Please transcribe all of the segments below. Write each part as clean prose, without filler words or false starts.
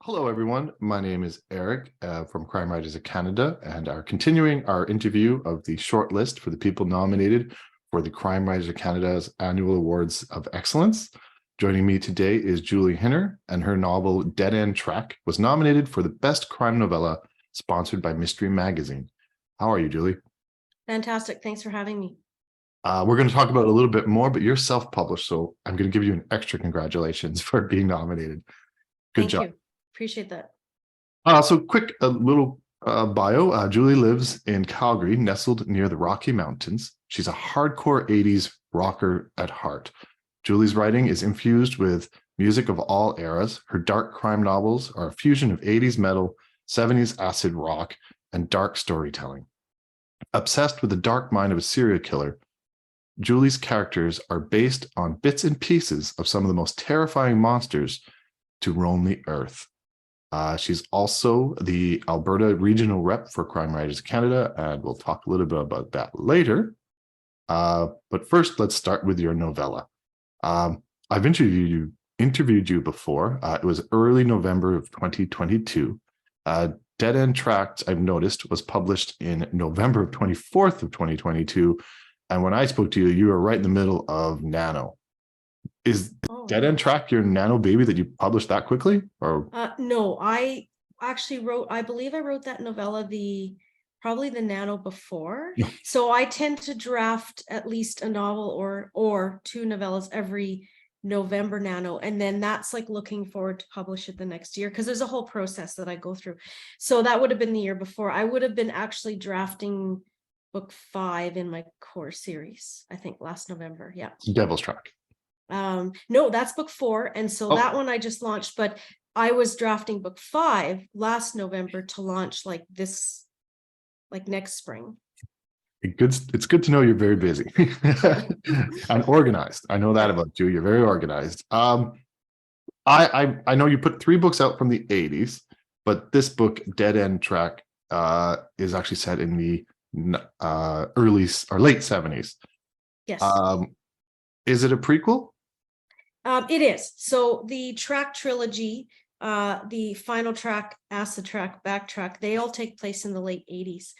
Hello, everyone. My name is Eric from Crime Writers of Canada, and are continuing our interview of the short list for the people nominated for the Crime Writers of Canada's Annual Awards of Excellence. Joining me today is Julie Hiner, and her novel Dead End Track was nominated for the Best Crime Novella, sponsored by Mystery Magazine. How are you, Julie? Fantastic. Thanks for having me. We're going to talk about it a little bit more, but you're self-published, so I'm going to give you an extra congratulations for being nominated. Good job. Thank you. Appreciate that. So quick, a little bio. Julie lives in Calgary, nestled near the Rocky Mountains. She's a hardcore 80s rocker at heart. Julie's writing is infused with music of all eras. Her dark crime novels are a fusion of 80s metal, 70s acid rock, and dark storytelling. Obsessed with the dark mind of a serial killer, Julie's characters are based on bits and pieces of some of the most terrifying monsters to roam the earth. She's also the Alberta regional rep for Crime Writers Canada, and we'll talk a little bit about that later. But first, let's start with your novella. I've interviewed you before. It was early November of 2022. Dead End Tract, I've noticed, was published in November 24th of 2022. And when I spoke to you, you were right in the middle of Nano. Is Dead End Track your Nano baby that you published that quickly? Or no, I actually I believe I wrote that novella probably the Nano before. So I tend to draft at least a novel or two novellas every November Nano, and then that's like looking forward to publish it the next year, because there's a whole process that I go through. So that would have been the year before. I would have been actually drafting book 5 in my core series, I think last November. Yeah. Devil's Track. No, that's book 4, and so that one I just launched, but I was drafting book 5 last November to launch like next spring. It's good to know you're very busy and organized. I know that about you. You're very organized. I know you put 3 books out from the 80s, but this book, Dead End Track, is actually set in the early or late 70s. Yes. Is it a prequel? It is. So the track trilogy, the final track, acid track, backtrack, they all take place in the late 80s.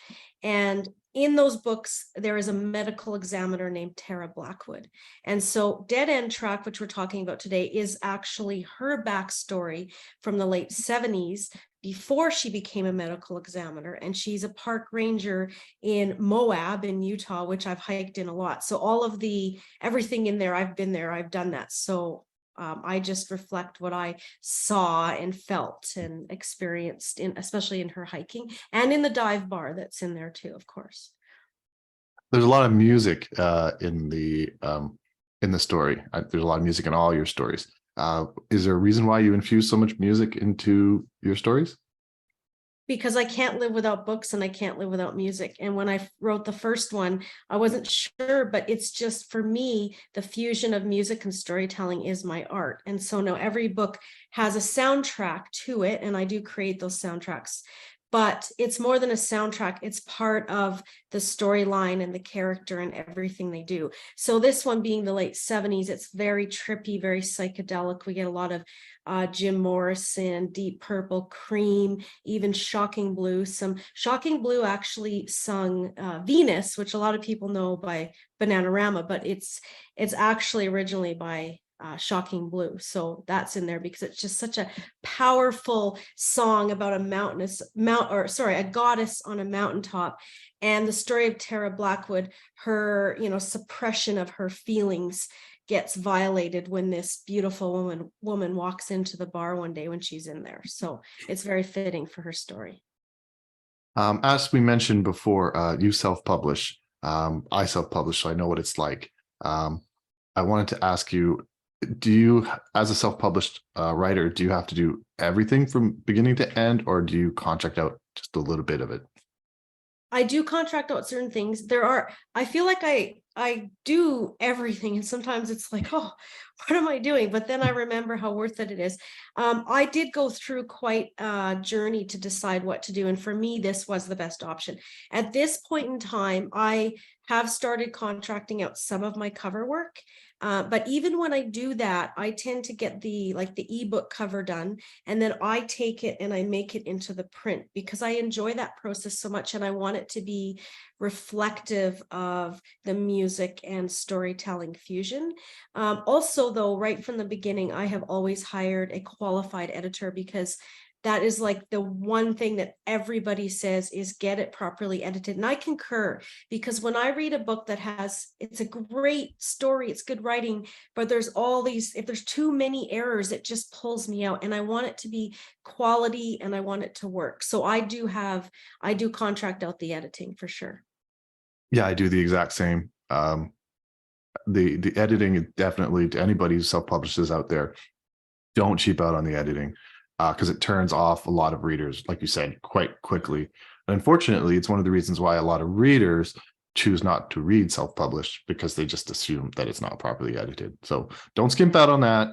And in those books, there is a medical examiner named Tara Blackwood. And so Dead End Track, which we're talking about today, is actually her backstory from the late 70s before she became a medical examiner. And she's a park ranger in Moab in Utah, which I've hiked in a lot. So all of everything in there, I've been there, I've done that. So I just reflect what I saw and felt and experienced, especially in her hiking and in the dive bar that's in there too, of course. There's a lot of music in the story. There's a lot of music in all your stories. Is there a reason why you infuse so much music into your stories? Because I can't live without books and I can't live without music. And when I wrote the first one, I wasn't sure, but it's just, for me, the fusion of music and storytelling is my art. And so now every book has a soundtrack to it, and I do create those soundtracks. But it's more than a soundtrack. It's part of the storyline and the character and everything they do. So this one being the late 70s, it's very trippy, very psychedelic. We get a lot of Jim Morrison, Deep Purple, Cream, even Shocking Blue. Some Shocking Blue actually sung Venus, which a lot of people know by Bananarama, but it's actually originally by Shocking Blue. So that's in there because it's just such a powerful song about a goddess on a mountaintop. And the story of Tara Blackwood, her, suppression of her feelings gets violated when this beautiful woman walks into the bar one day when she's in there. So it's very fitting for her story. As we mentioned before, you self-publish. I self-publish, so I know what it's like. I wanted to ask you, do you, as a self-published writer, do you have to do everything from beginning to end, or do you contract out just a little bit of it? I do contract out certain things. I feel like I do everything, and sometimes it's like, oh, what am I doing? But then I remember how worth it is. I did go through quite a journey to decide what to do, and for me, this was the best option. At this point in time, I have started contracting out some of my cover work. But even when I do that, I tend to get the ebook cover done, and then I take it and I make it into the print because I enjoy that process so much, and I want it to be reflective of the music and storytelling fusion. Also, though, right from the beginning, I have always hired a qualified editor because that is like the one thing that everybody says is get it properly edited. And I concur, because when I read a book that it's a great story, it's good writing, but there's all these, if there's too many errors, it just pulls me out, and I want it to be quality and I want it to work. So I do contract out the editing for sure. Yeah, I do the exact same. The editing, definitely, to anybody who self-publishes out there, don't cheap out on the editing, because it turns off a lot of readers, like you said, quite quickly. And unfortunately, it's one of the reasons why a lot of readers choose not to read self-published, because they just assume that it's not properly edited. So don't skimp out on that.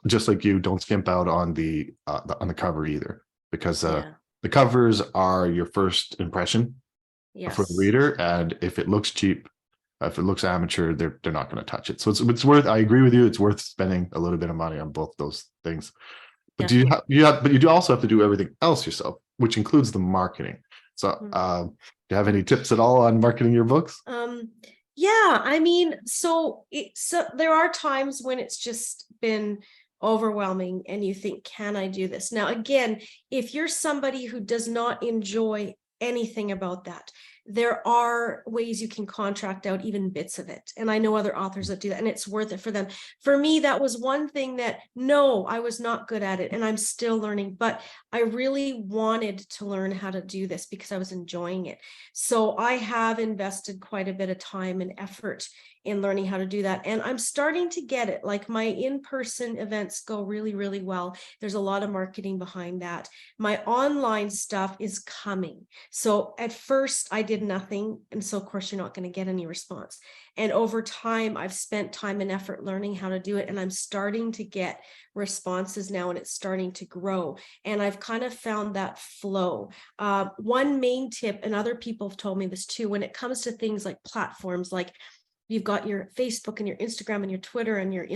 Just like you, don't skimp out on the cover either, because the covers are your first impression for the reader, and if it looks cheap, if it looks amateur, they're not going to touch it. So it's worth. I agree with you. It's worth spending a little bit of money on both those things. But you do also have to do everything else yourself, which includes the marketing. So, do you have any tips at all on marketing your books? Yeah, I mean, so there are times when it's just been overwhelming and you think, can I do this? Now, again, if you're somebody who does not enjoy anything about that, there are ways you can contract out even bits of it. And I know other authors that do that, and it's worth it for them. For me, that was one thing that, no, I was not good at it, and I'm still learning, but I really wanted to learn how to do this because I was enjoying it. So I have invested quite a bit of time and effort in learning how to do that. And I'm starting to get it. Like, my in-person events go really, really well. There's a lot of marketing behind that. My online stuff is coming. So at first I did nothing. And so of course you're not going to get any response. And over time, I've spent time and effort learning how to do it. And I'm starting to get responses now, and it's starting to grow. And I've kind of found that flow. One main tip, and other people have told me this too, when it comes to things like platforms, like you've got your Facebook and your Instagram and your Twitter and your,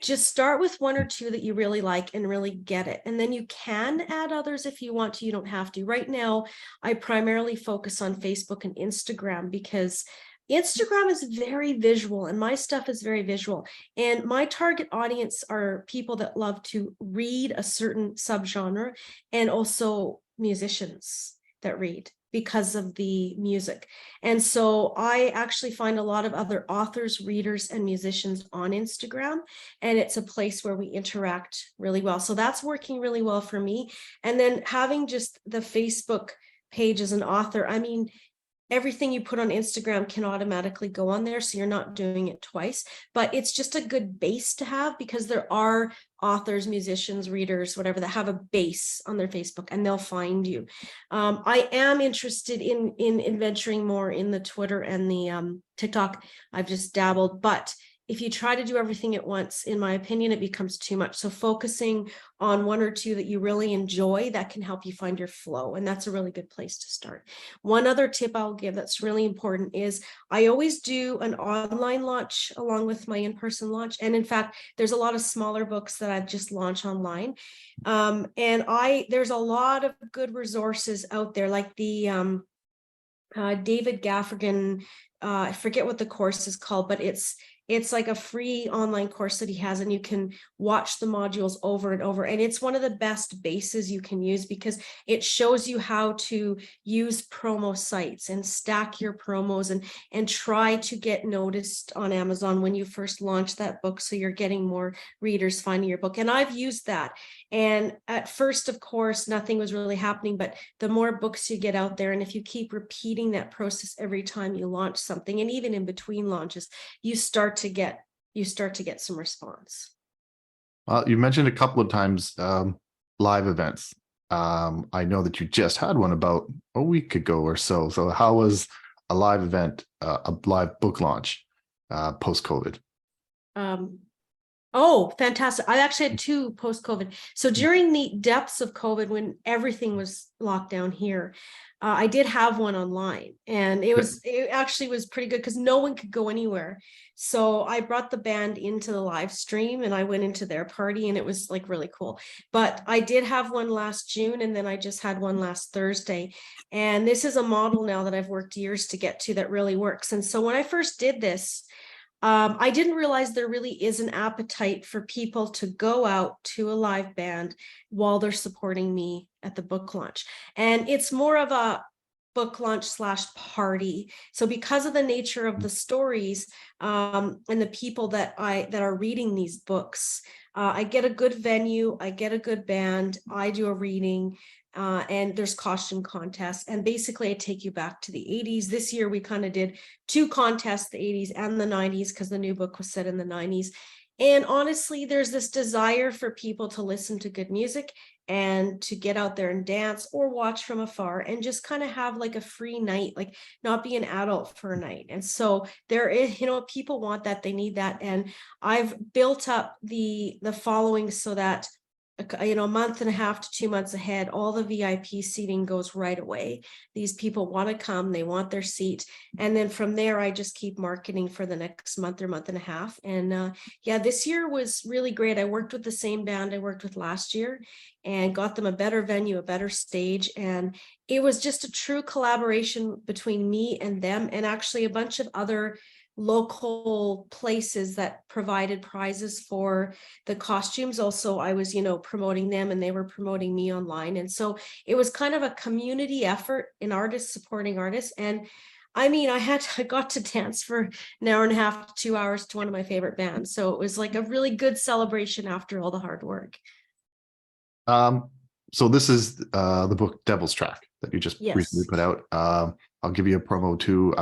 just start with one or two that you really like and really get it. And then you can add others if you want to. You don't have to. Right now, I primarily focus on Facebook and Instagram because Instagram is very visual and my stuff is very visual. And my target audience are people that love to read a certain subgenre, and also musicians that read because of the music. And so I actually find a lot of other authors, readers, and musicians on Instagram, and it's a place where we interact really well. So that's working really well for me. And then having just the Facebook page as an author, I mean, everything you put on Instagram can automatically go on there, so you're not doing it twice, but it's just a good base to have, because there are authors, musicians, readers, whatever, that have a base on their Facebook, and they'll find you. I am interested in venturing more in the Twitter and the TikTok. I've just dabbled, but if you try to do everything at once, in my opinion, it becomes too much. So focusing on one or two that you really enjoy, that can help you find your flow. And that's a really good place to start. One other tip I'll give that's really important is I always do an online launch along with my in-person launch. And in fact, there's a lot of smaller books that I've just launched online. And there's a lot of good resources out there, like the David Gaffigan, I forget what the course is called, but it's like a free online course that he has, and you can watch the modules over and over. And it's one of the best bases you can use, because it shows you how to use promo sites and stack your promos and try to get noticed on Amazon when you first launch that book, so you're getting more readers finding your book. And I've used that. And at first, of course, nothing was really happening, but the more books you get out there, and if you keep repeating that process every time you launch something, and even in between launches, you start to get some response. Well, you mentioned a couple of times live events. I know that you just had one about a week ago or so. So how was a live event, a live book launch post-COVID? Oh, fantastic. I actually had two post-COVID. So during the depths of COVID, when everything was locked down here, I did have one online, and it actually was pretty good because no one could go anywhere. So I brought the band into the live stream and I went into their party, and it was like really cool. But I did have one last June, and then I just had one last Thursday. And this is a model now that I've worked years to get to that really works. And so when I first did this, I didn't realize there really is an appetite for people to go out to a live band while they're supporting me at the book launch. And it's more of a book launch / party. So because of the nature of the stories, and the people that are reading these books, I get a good venue, I get a good band, I do a reading, and there's costume contests. And basically I take you back to the 80s. This year we kind of did two contests, the 80s and the 90s, because the new book was set in the 90s. And honestly, there's this desire for people to listen to good music and to get out there and dance or watch from afar and just kind of have like a free night, like not be an adult for a night. And so there is, people want that, they need that. And I've built up the following so that a month and a half to 2 months ahead, all the VIP seating goes right away. These people want to come, they want their seat. And then from there, I just keep marketing for the next month or month and a half. And yeah, this year was really great. I worked with the same band I worked with last year and got them a better venue, a better stage. And it was just a true collaboration between me and them, and actually a bunch of other local places that provided prizes for the costumes. Also, I was, promoting them and they were promoting me online. And so it was kind of a community effort in artists supporting artists. And I mean, I got to dance for an hour and a half to 2 hours to one of my favorite bands. So it was like a really good celebration after all the hard work. So this is the book Devil's Track that you just recently Yes. put out. I'll give you a promo too.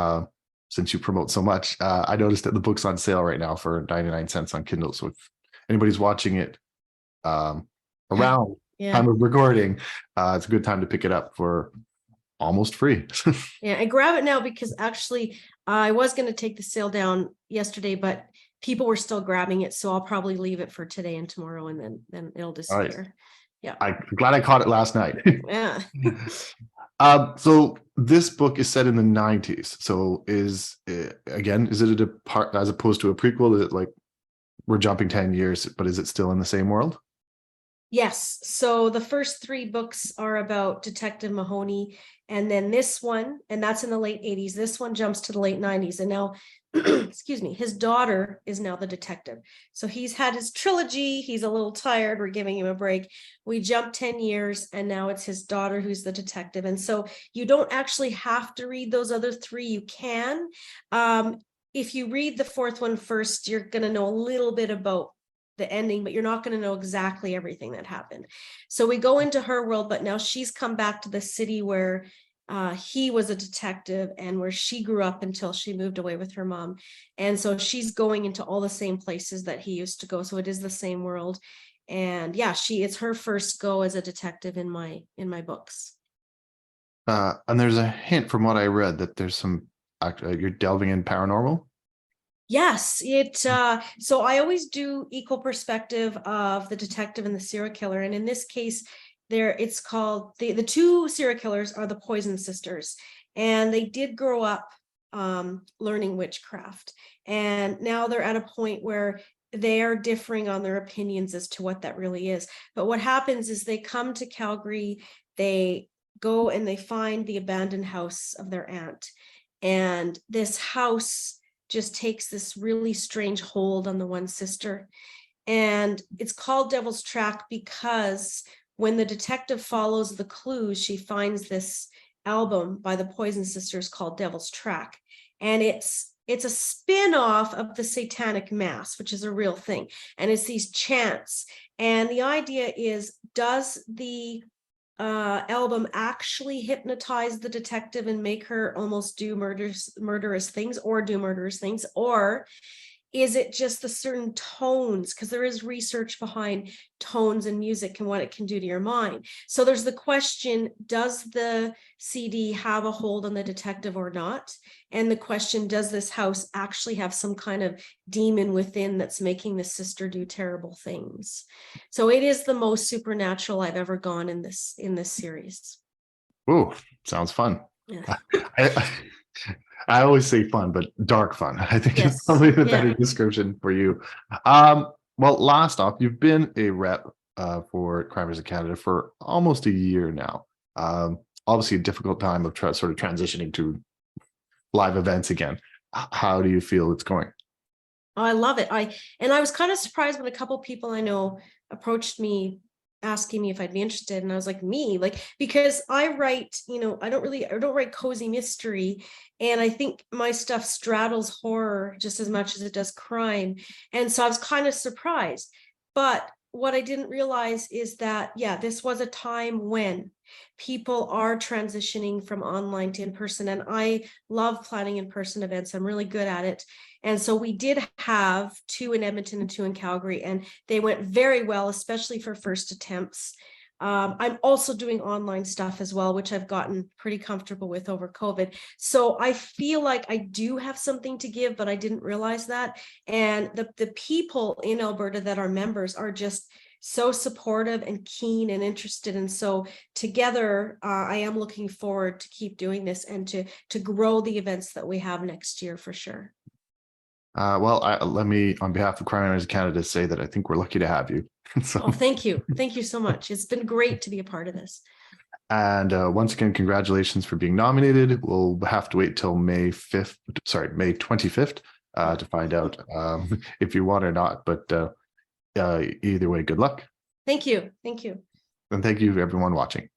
Since you promote so much, I noticed that the book's on sale right now for 99 cents on Kindle. So if anybody's watching it around time of recording, it's a good time to pick it up for almost free. Yeah, I grab it now because actually I was going to take the sale down yesterday, but people were still grabbing it. So I'll probably leave it for today and tomorrow, and then it'll disappear. Right. Yeah. I'm glad I caught it last night. Yeah. So this book is set in the 90s. So is it a part as opposed to a prequel? Is it like we're jumping 10 years, but is it still in the same world? Yes. So the first three books are about Detective Mahoney. And then this one, and that's in the late 80s. This one jumps to the late 90s. And now, excuse me, his daughter is now the detective. So he's had his trilogy. He's a little tired. We're giving him a break. We jumped 10 years, and now it's his daughter who's the detective. And so you don't actually have to read those other three. You can. If you read the fourth one first, you're going to know a little bit about the ending, but you're not going to know exactly everything that happened. So we go into her world, but now she's come back to the city where he was a detective and where she grew up until she moved away with her mom. And so she's going into all the same places that he used to go. So it is the same world. And yeah, it's her first go as a detective in my books. And there's a hint from what I read that there's some you're delving in paranormal. Yes, so I always do equal perspective of the detective and the serial killer. And in this case, it's called the two serial killers are the Poison Sisters. And they did grow up learning witchcraft. And now they're at a point where they are differing on their opinions as to what that really is. But what happens is they come to Calgary, they go and they find the abandoned house of their aunt. And this house just takes this really strange hold on the one sister. And it's called Devil's Track because when the detective follows the clues, she finds this album by the Poison Sisters called Devil's Track. And it's a spin-off of the Satanic Mass, which is a real thing. And it's these chants. And the idea is, does the album actually hypnotize the detective and make her almost do murderous things, or Is it just the certain tones? Because there is research behind tones and music and what it can do to your mind. So there's the question, does the CD have a hold on the detective or not? And the question, does this house actually have some kind of demon within that's making the sister do terrible things? So it is the most supernatural I've ever gone in this series. Oh, sounds fun. Yeah. I always say fun, but dark fun. I think Yes. it's probably the Yeah. better description for you. Well, last off, you've been a rep for Crime Writers of Canada for almost a year now. Obviously, a difficult time of sort of transitioning to live events again. How do you feel it's going? Oh, I love it. I was kind of surprised when a couple people I know approached me asking me if I'd be interested. And I was like, me, like, because I write, I don't write cozy mystery. And I think my stuff straddles horror just as much as it does crime. And so I was kind of surprised. But what I didn't realize is that, yeah, this was a time when people are transitioning from online to in-person. And I love planning in-person events. I'm really good at it. And so we did have 2 in Edmonton and 2 in Calgary, and they went very well, especially for first attempts. I'm also doing online stuff as well, which I've gotten pretty comfortable with over COVID. So I feel like I do have something to give, but I didn't realize that. And the people in Alberta that are members are just so supportive and keen and interested. And so together, I am looking forward to keep doing this and to grow the events that we have next year for sure. Well, let me, on behalf of Crime Writers of Canada, say that I think we're lucky to have you. So, Oh, thank you. Thank you so much. It's been great to be a part of this. and once again, congratulations for being nominated. We'll have to wait till May 25th to find out if you won or not. But either way, good luck. Thank you. Thank you. And thank you, everyone watching.